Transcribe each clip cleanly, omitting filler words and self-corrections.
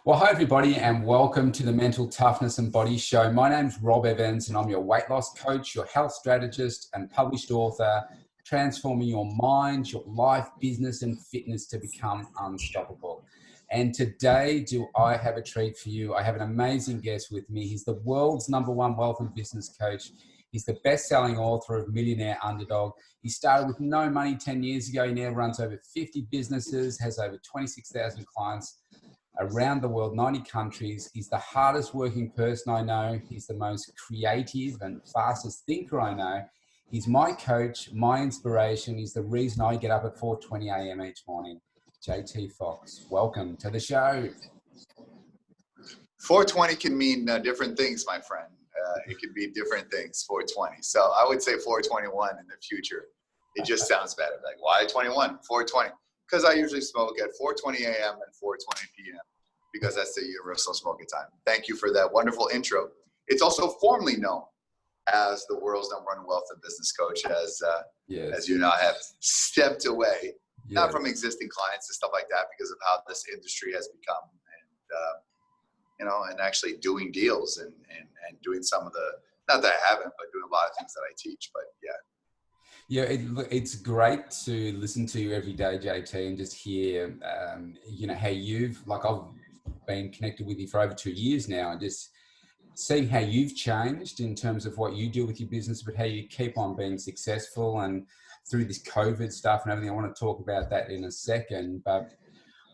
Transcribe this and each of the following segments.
Well, hi everybody and welcome to the Mental Toughness and Body Show. My name's Robb Evans and I'm your weight loss coach, your health strategist and published author, transforming your mind, your life, business and fitness to become unstoppable. And today, do I have a treat for you? I have an amazing guest with me. He's the world's #1 wealth and business coach. He's the best-selling author of Millionaire Underdog. He started with no money 10 years ago. He now runs over 50 businesses, has over 26,000 clients around the world, 90 countries. He's the hardest working person I know. He's the most creative and fastest thinker I know. He's my coach, my inspiration. He's the reason I get up at 4:20 a.m. each morning. JT Foxx, welcome to the show. 420 can mean different things, my friend. It can be different things, 420. So I would say 421 in the future. It just sounds better. Like, why 21? 420. Because I usually smoke at 4:20 a.m. and 4:20 p.m. because that's the universal smoking time. Thank you for that wonderful intro. It's also formally known as the world's #1 wealth and business coach, as you know, I have stepped away, not from existing clients and stuff like that, because of how this industry has become, and and actually doing deals and doing some of the, not that I haven't, but doing a lot of things that I teach. But yeah, it's great to listen to you every day, JT, and just hear, how I've been connected with you for over 2 years now, and just seeing how you've changed in terms of what you do with your business, but how you keep on being successful and through this COVID stuff and everything. I want to talk about that in a second. But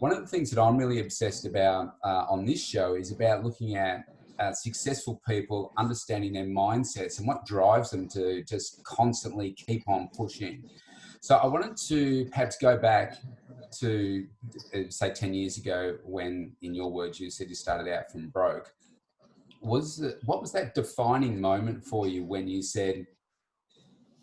one of the things that I'm really obsessed about on this show is about looking at successful people, understanding their mindsets and what drives them to just constantly keep on pushing. So I wanted to perhaps go back to, say, 10 years ago when, in your words, you said you started out from broke. What was that defining moment for you when you said,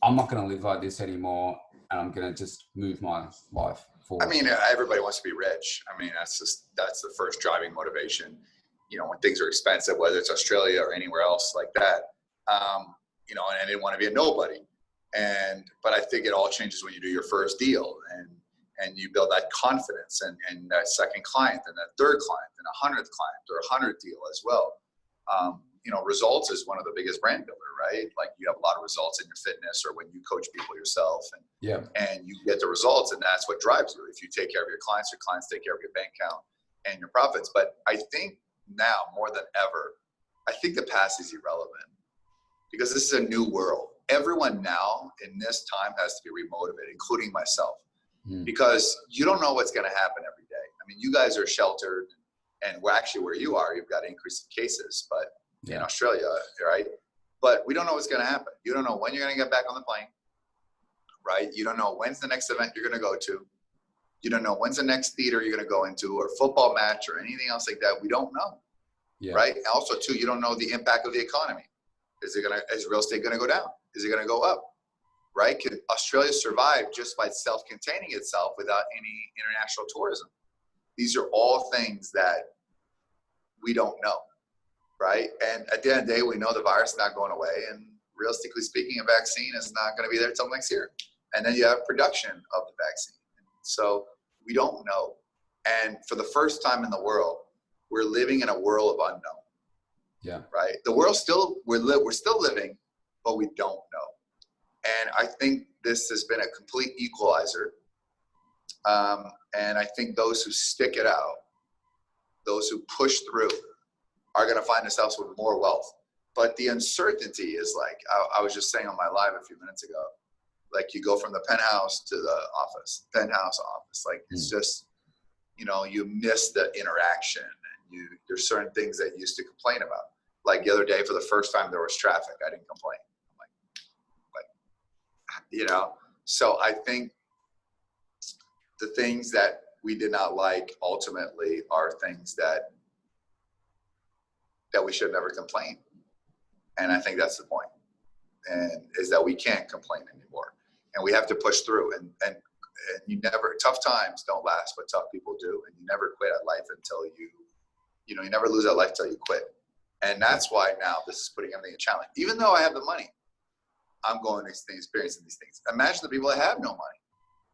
I'm not going to live like this anymore and I'm going to just move my life forward? I mean, everybody wants to be rich. I mean, that's the first driving motivation. When things are expensive, whether it's Australia or anywhere else like that, and I didn't want to be a nobody. But I think it all changes when you do your first deal and you build that confidence and that second client and that third client and 100th client or 100th deal as well. Results is one of the biggest brand builder, right? Like, you have a lot of results in your fitness or when you coach people yourself and you get the results, and that's what drives you. If you take care of your clients take care of your bank account and your profits. But I think now more than ever, I think the past is irrelevant because this is a new world. Everyone now in this time has to be remotivated, including myself, because you don't know what's going to happen every day. I mean, you guys are sheltered, and we're actually where you are, you've got an increase in cases, but in Australia, right? But we don't know what's going to happen. You don't know when you're going to get back on the plane, right? You don't know when's the next event you're going to go to. You don't know when's the next theater you're going to go into or football match or anything else like that. We don't know, right? Also, too, you don't know the impact of the economy. Is real estate going to go down? Is it going to go up, right? Can Australia survive just by self-containing itself without any international tourism? These are all things that we don't know, right? And at the end of the day, we know the virus is not going away. And realistically speaking, a vaccine is not going to be there until next year. And then you have production of the vaccine. So we don't know. And for the first time in the world, we're living in a world of unknown. Yeah. Right. The world we're still living, but we don't know. And I think this has been a complete equalizer. And I think those who stick it out, those who push through, are going to find themselves with more wealth. But the uncertainty is like, I was just saying on my live a few minutes ago, like, you go from the penthouse to the office, penthouse office. Like, it's just, you miss the interaction, and there's certain things that you used to complain about. Like the other day, for the first time, there was traffic. I didn't complain. So I think the things that we did not like ultimately are things that we should never complain. And I think that's the point, and is that we can't complain anymore, and we have to push through. And you never, tough times don't last, but tough people do. And you never quit at life until you never lose at life until you quit. And that's why now this is putting everything in challenge. Even though I have the money, I'm going to experiencing these things. Imagine the people that have no money,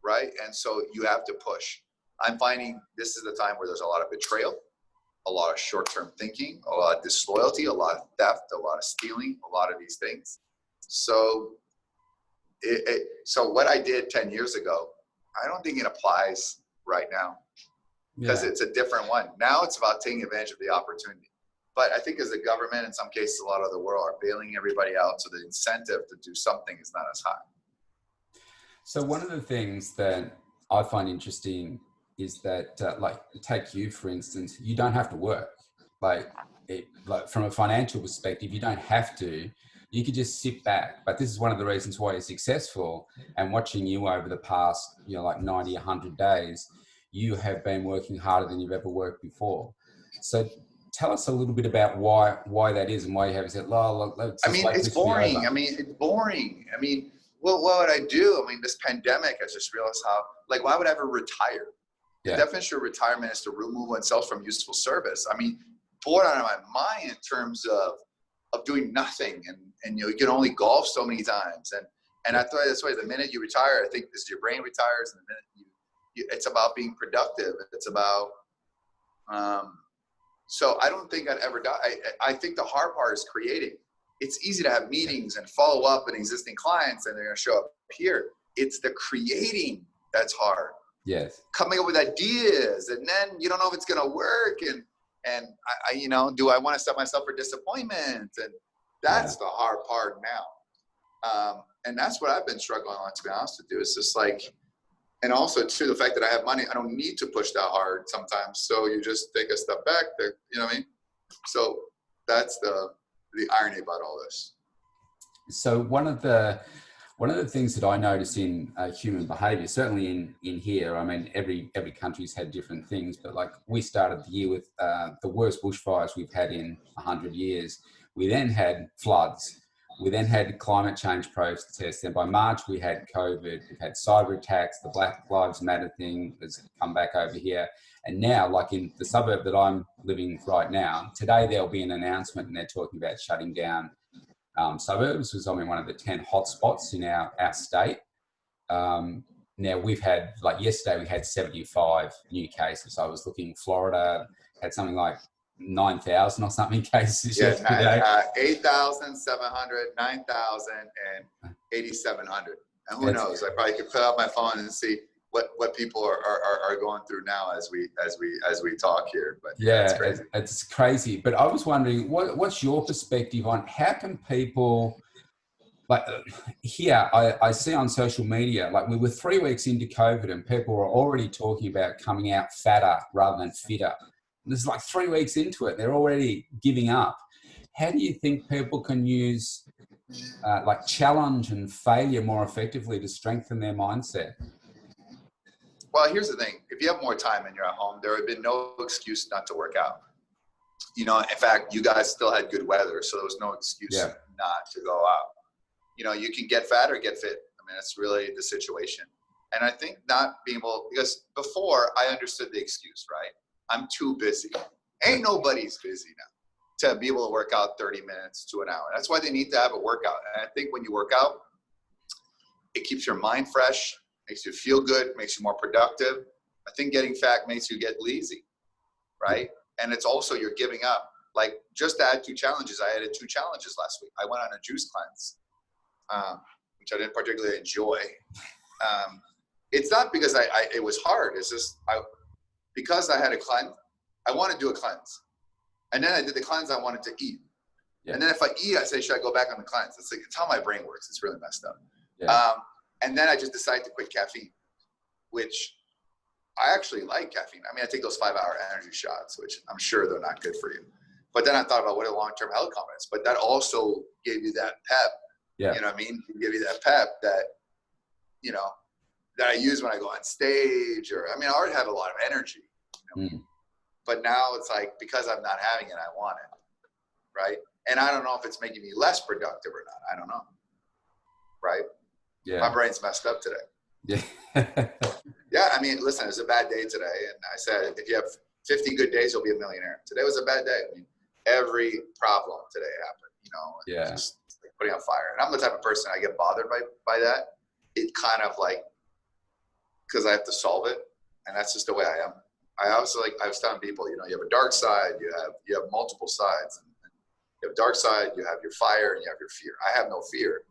right? And so you have to push. I'm finding this is the time where there's a lot of betrayal. a lot of short-term thinking, a lot of disloyalty, a lot of theft, a lot of stealing, a lot of these things. So, so what I did 10 years ago, I don't think it applies right now because it's a different one. Now it's about taking advantage of the opportunity. But I think as a government, in some cases, a lot of the world are bailing everybody out. So the incentive to do something is not as high. So one of the things that I find interesting is that, like, take you, for instance, you don't have to work. Like from a financial perspective, you don't have to. You could just sit back. But this is one of the reasons why you're successful. And watching you over the past, like 90, 100 days, you have been working harder than you've ever worked before. So tell us a little bit about why that is and why you haven't said, let's just it's boring. It's boring. What would I do? This pandemic, I just realized how, why would I ever retire? The definition of retirement is to remove oneself from useful service. Bored out of my mind in terms of doing nothing. And you can only golf so many times. And I thought that's why the minute you retire, I think this your brain retires, and the minute it's about being productive. It's about, so I don't think I'd ever die. I think the hard part is creating. It's easy to have meetings and follow up with existing clients and they're going to show up here. It's the creating that's hard. Yes. Coming up with ideas, and then you don't know if it's going to work. And I do I want to set myself for disappointment? And that's the hard part now. And that's what I've been struggling on, to be honest with you. It's just and also too, the fact that I have money, I don't need to push that hard sometimes. So you just take a step back there, you know what I mean? So that's the irony about all this. So one of the things that I notice in human behavior, certainly in here, every country's had different things, but we started the year with the worst bushfires we've had in 100 years. We then had floods. We then had climate change protests. And by March, we had COVID. We've had cyber attacks. The Black Lives Matter thing has come back over here. And now, in the suburb that I'm living right now, today there'll be an announcement and they're talking about shutting down suburbs. It was one of the 10 hotspots in our state. Now we've had, yesterday we had 75 new cases. I was looking, Florida had something like 9,000 or something cases yesterday. 8,700, 9,000, and 8,700. And who knows? I probably could put out my phone and see what people are going through now as we talk here. But it's crazy. But I was wondering, what's your perspective on how can people, here I see on social media, we were 3 weeks into COVID and people were already talking about coming out fatter rather than fitter. And this is 3 weeks into it. They're already giving up. How do you think people can use challenge and failure more effectively to strengthen their mindset? Well, here's the thing. If you have more time and you're at home, there would have been no excuse not to work out. In fact, you guys still had good weather, so there was no excuse not to go out. You can get fat or get fit. That's really the situation. And I think not being able, because before I understood the excuse, right? I'm too busy. Ain't nobody's busy now to be able to work out 30 minutes to an hour. That's why they need to have a workout. And I think when you work out, it keeps your mind fresh, makes you feel good, makes you more productive. I think getting fat makes you get lazy, right? And it's also you're giving up. Just to add 2 challenges, I added 2 challenges last week. I went on a juice cleanse, which I didn't particularly enjoy. It's not because it was hard. It's just because I had a cleanse, I want to do a cleanse. And then I did the cleanse I wanted to eat. Yeah. And then if I eat, I say, should I go back on the cleanse? It's how my brain works. It's really messed up. Yeah. And then I just decided to quit caffeine, which I actually like caffeine. I take those 5-hour energy shots, which I'm sure they're not good for you. But then I thought about what a long-term health confidence. But that also gave you that pep. Yeah. You know what I mean? It gave you that pep that, that I use when I go on stage or, I already have a lot of energy. But now it's because I'm not having it, I want it. Right. And I don't know if it's making me less productive or not. I don't know. Right. Yeah. My brain's messed up today. Yeah. Yeah. Listen, it was a bad day today. And I said, if you have 50 good days, you'll be a millionaire. Today was a bad day. Every problem today happened, just putting out fire. And I'm the type of person I get bothered by that. It kind of because I have to solve it. And that's just the way I am. I was telling people, you know, you have a dark side, you have multiple sides. You have a dark side, you have your fire, and you have your fear. I have no fear,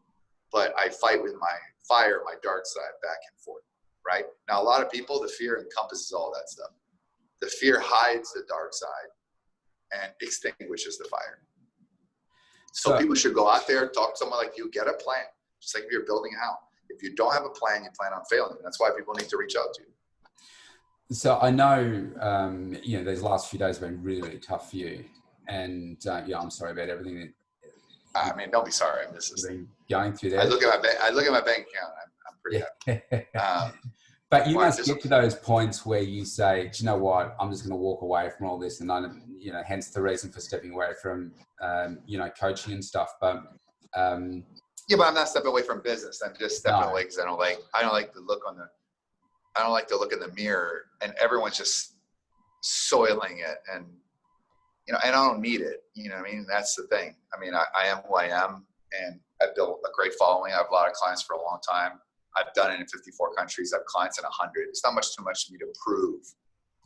but I fight with my fire, my dark side back and forth, right? Now, a lot of people, the fear encompasses all that stuff. The fear hides the dark side and extinguishes the fire. So people should go out there, talk to someone like you, get a plan. Just like if you're building a house. If you don't have a plan, you plan on failing. That's why people need to reach out to you. So I know, you know, these last few days have been really, really tough for you. And yeah, I'm sorry about everything that I mean, don't be sorry. This is going through there. I look at my bank account. I'm pretty happy. But you must get to those points where you say, do you know what? I'm just going to walk away from all this, and you know, hence the reason for stepping away from, you know, coaching and stuff. But yeah, but I'm not stepping away from business. I'm just stepping away because I don't like the look in the mirror, and everyone's just soiling it, and you know, and I don't need it. You know what I mean? That's the thing. I mean, I am who I am, and I've built a great following. I have a lot of clients for a long time. I've done it in 54 countries. I have clients in 100. It's not much too much for me to prove.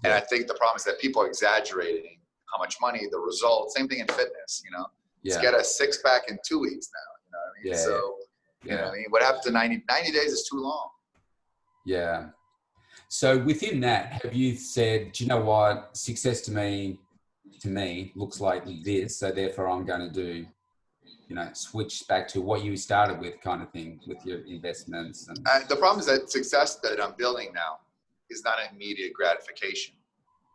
And I think the problem is that people are exaggerating how much money, the results. Same thing in fitness, you know. Let's get a six-pack in 2 weeks now. You know what I mean? So, you know what I mean? What happened to 90 days is too long. Yeah. So within that, have you said, do you know what? Success to me looks like this. So therefore I'm going to do, you know, switch back to what you started with kind of thing with your investments. And the problem is that success that I'm building now is not an immediate gratification,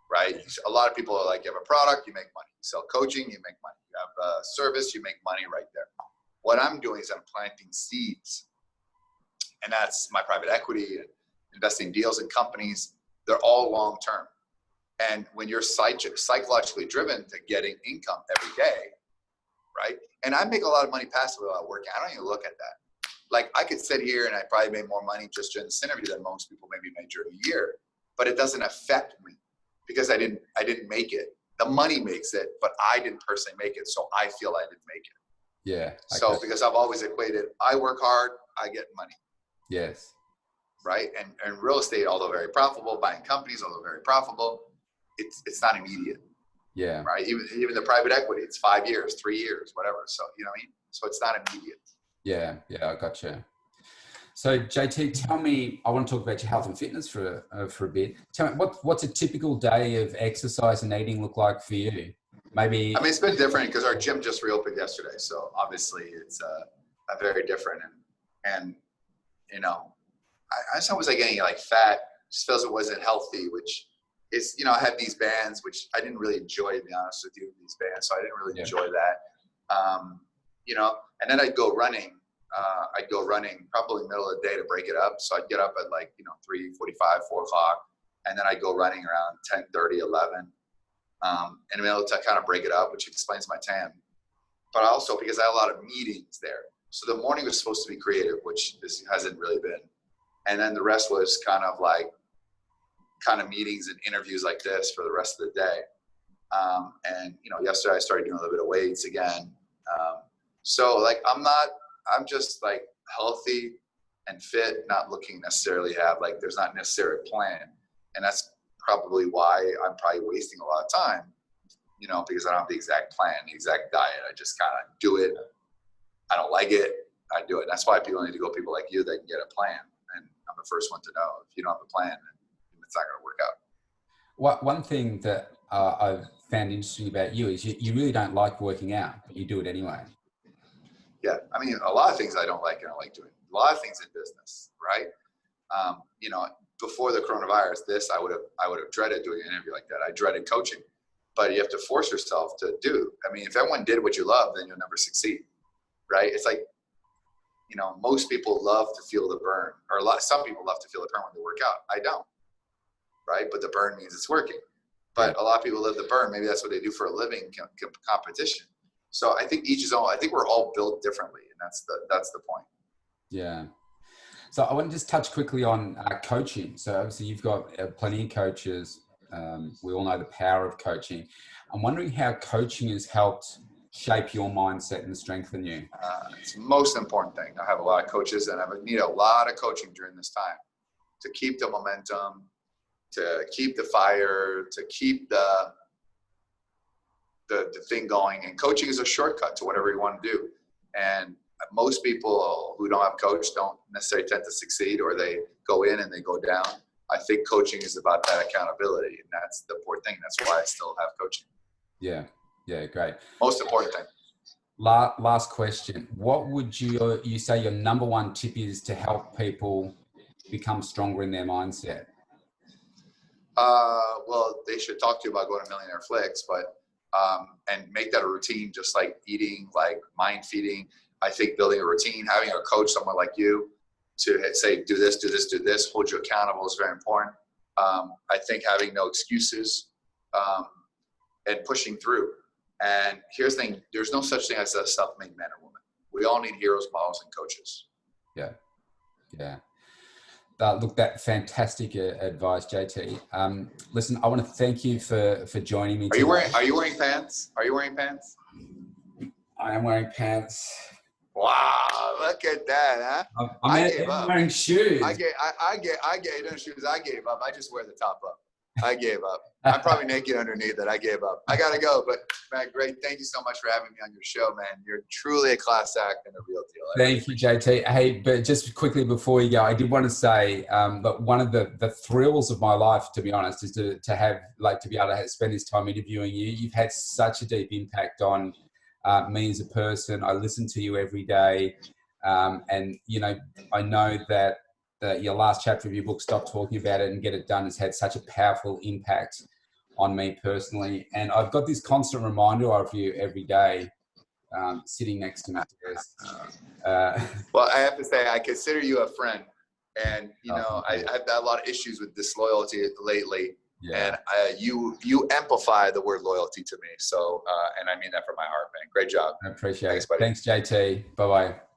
right? A lot of people are like, you have a product, you make money. You sell coaching, you make money. You have a service, you make money right there. What I'm doing is I'm planting seeds. And that's my private equity and investing deals in companies. They're all long-term. And when you're psychologically driven to getting income every day, right? And I make a lot of money passively while working. I don't even look at that. Like I could sit here and I probably made more money just during this interview than most people maybe made during a year, but it doesn't affect me because I didn't make it. The money makes it, but I didn't personally make it. So I feel I didn't make it. Yeah. So because I've always equated, I work hard, I get money. Yes. Right. And real estate, although very profitable, buying companies, although very profitable, it's not immediate. Yeah. Right. Even the private equity, it's 5 years, 3 years, whatever. So, you know what I mean? So it's not immediate. Yeah. Yeah. I gotcha. So JT, tell me, I want to talk about your health and fitness for a bit. Tell me what's a typical day of exercise and eating look like for you? Maybe. I mean, it's been different because our gym just reopened yesterday. So obviously it's a very different and, you know, I just was like getting like fat, just feels it wasn't healthy, which is, you know, I had these bands, which I didn't really enjoy, to be honest with you, these bands. So I didn't really enjoy that. You know, and then I'd go running probably middle of the day to break it up. So I'd get up at like, you know, 3:45, 4 o'clock. And then I'd go running around 10:30, 11. In the middle to kind of break it up, which explains my tan. But also because I had a lot of meetings there. So the morning was supposed to be creative, which hasn't really been. And then the rest was kind of meetings and interviews like this for the rest of the day. And, you know, yesterday I started doing a little bit of weights again. So like, I'm just like healthy and fit, not looking necessarily there's not necessarily a plan. And that's probably why I'm probably wasting a lot of time, you know, because I don't have the exact plan, the exact diet. I just kind of do it. I don't like it. I do it. And that's why people need to go people like you that can get a plan. And I'm the first one to know if you don't have a plan, it's not going to work out. One thing that I've found interesting about you is you really don't like working out, but you do it anyway. Yeah. I mean, a lot of things I don't like, and I like doing a lot of things in business, right? You know, before the coronavirus, I would have dreaded doing an interview like that. I dreaded coaching, but you have to force yourself to do. I mean, if everyone did what you love, then you'll never succeed, right? It's like, you know, most people love to feel the burn, or some people love to feel the burn when they work out. I don't, right? But the burn means it's working. But a lot of people live the burn. Maybe that's what they do for a living, competition. So I think each is own. I think we're all built differently, and that's the point. Yeah. So I want to just touch quickly on coaching. So obviously you've got plenty of coaches. We all know the power of coaching. I'm wondering how coaching has helped shape your mindset and strengthen you. It's the most important thing. I have a lot of coaches, and I need a lot of coaching during this time to keep the momentum, to keep the fire, to keep the thing going. And coaching is a shortcut to whatever you want to do. And most people who don't have coach don't necessarily tend to succeed, or they go in and they go down. I think coaching is about that accountability, and that's the important thing. That's why I still have coaching. Yeah. Yeah. Great. Most important thing. Last question. What would you say your number one tip is to help people become stronger in their mindset? Well, they should talk to you about going to Millionaire Flicks, but and make that a routine, just like eating, like mind feeding. I think building a routine, having a coach, someone like you, to say, do this, do this, do this, hold you accountable is very important. I think having no excuses and pushing through. And here's the thing, there's no such thing as a self-made man or woman. We all need heroes, models, and coaches. Yeah. Yeah. Look, that fantastic advice, JT. Listen, I want to thank you for joining me. Are you wearing pants? Are you wearing pants? I am wearing pants. Wow, look at that, huh? I'm wearing shoes. I gave no shoes. I gave up. I just wear the top up. I gave up. I'm probably naked underneath it. I gave up. I gotta go. But man, great. Thank you so much for having me on your show, man. You're truly a class act and a real deal. Thank you, JT. Hey, but just quickly before you go, I did want to say that one of the thrills of my life, to be honest, is to be able to spend this time interviewing you. You've had such a deep impact on me as a person. I listen to you every day, and I know that your last chapter of your book, Stop Talking About It and Get It Done, has had such a powerful impact on me personally. And I've got this constant reminder of you every day, sitting next to me. Well, I have to say, I consider you a friend. And, I've had a lot of issues with disloyalty lately. Yeah. And you amplify the word loyalty to me. So, and I mean that from my heart, man. Great job. I appreciate it. Buddy. Thanks, JT. Bye-bye.